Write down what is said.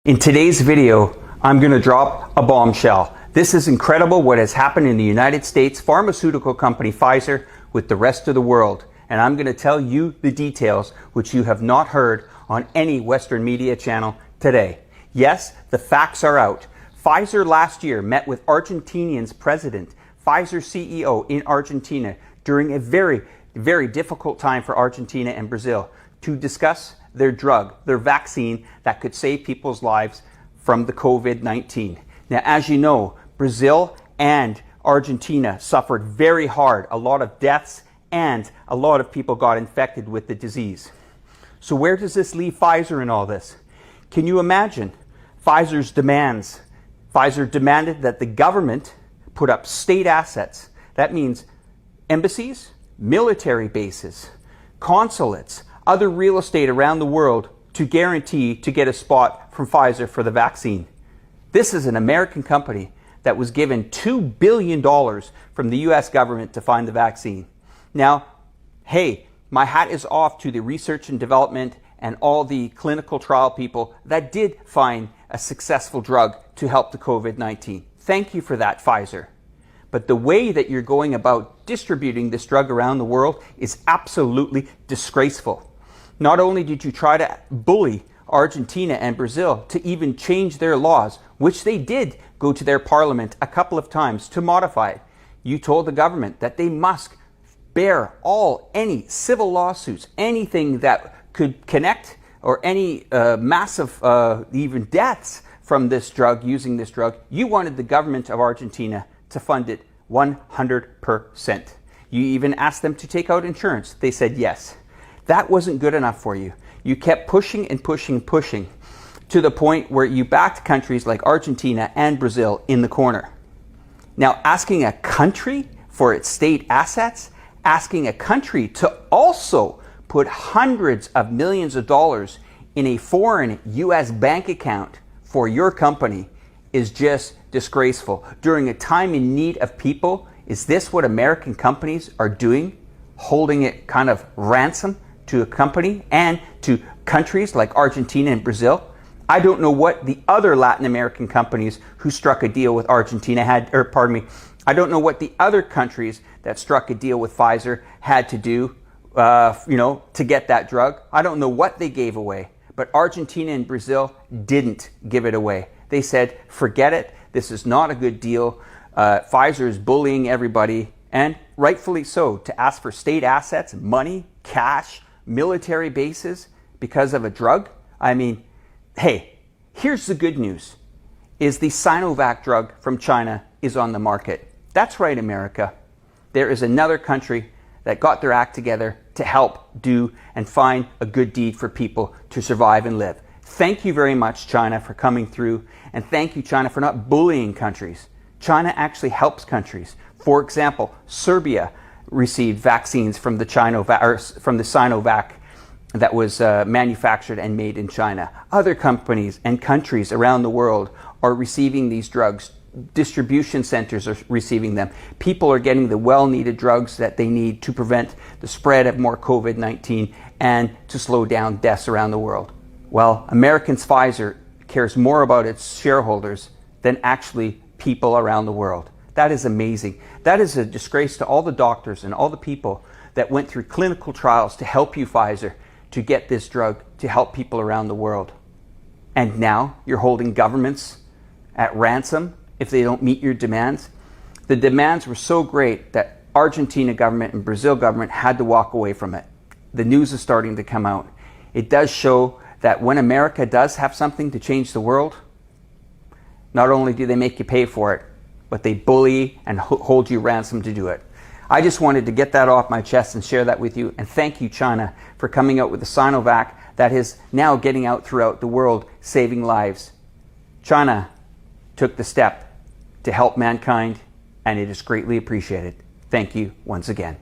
In today's video, I'm going to drop a bombshell. This is incredible what has happened in the United States pharmaceutical company Pfizer with the rest of the world. And I'm going to tell you the details which you have not heard on any Western media channel today. Yes, the facts are out. Pfizer last year met with Argentinian's president, Pfizer CEO in Argentina during a very, very difficult time for Argentina and Brazil to discuss their drug, their vaccine that could save people's lives from the COVID-19. Now, as you know, Brazil and Argentina suffered very hard, a lot of deaths, and a lot of people got infected with the disease. So where does this leave Pfizer in all this? Can you imagine Pfizer's demands? Pfizer demanded that the government put up state assets. That means embassies, military bases, consulates, other real estate around the world to guarantee to get a spot from Pfizer for the vaccine. This is an American company that was given $2 billion from the US government to find the vaccine. Now, hey, my hat is off to the research and development and all the clinical trial people that did find a successful drug to help the COVID-19. Thank you for that, Pfizer. But the way that you're going about distributing this drug around the world is absolutely disgraceful. Not only did you try to bully Argentina and Brazil to even change their laws, which they did go to their parliament a couple of times to modify it, you told the government that they must bear any civil lawsuits, anything that could connect or any massive even deaths from this drug, using this drug. You wanted the government of Argentina to fund it 100%. You even asked them to take out insurance. They said yes. That wasn't good enough for you. You kept pushing and pushing and pushing to the point where you backed countries like Argentina and Brazil in the corner. Now, asking a country for its state assets, asking a country to also put hundreds of millions of dollars in a foreign US bank account for your company is just disgraceful. During a time in need of people, is this what American companies are doing? Holding it kind of ransom to a company and to countries like Argentina and Brazil? I don't know what the other Latin American companies who struck a deal with Argentina had, I don't know what the other countries that struck a deal with Pfizer had to do, to get that drug. I don't know what they gave away, but Argentina and Brazil didn't give it away. They said, forget it. This is not a good deal. Pfizer is bullying everybody, and rightfully so, to ask for state assets, money, cash, military bases because of a drug. I mean, hey, here's the good news, is the Sinovac drug from China is on the market. That's right, America. There is another country that got their act together to help do and find a good deed for people to survive and live. Thank you very much, China, for coming through, and thank you, China, for not bullying countries. China actually helps countries. For example, Serbia received vaccines from the Sinovac that was manufactured and made in China. Other companies and countries around the world are receiving these drugs. Distribution centers are receiving them. People are getting the well-needed drugs that they need to prevent the spread of more COVID-19 and to slow down deaths around the world. Well, Americans Pfizer cares more about its shareholders than actually people around the world. That is amazing. That is a disgrace to all the doctors and all the people that went through clinical trials to help you, Pfizer, to get this drug to help people around the world. And now you're holding governments at ransom if they don't meet your demands. The demands were so great that Argentina government and Brazil government had to walk away from it. The news is starting to come out. It does show that when America does have something to change the world, not only do they make you pay for it, but they bully and hold you ransom to do it. I just wanted to get that off my chest and share that with you. And thank you, China, for coming out with the Sinovac that is now getting out throughout the world, saving lives. China took the step to help mankind, and it is greatly appreciated. Thank you once again.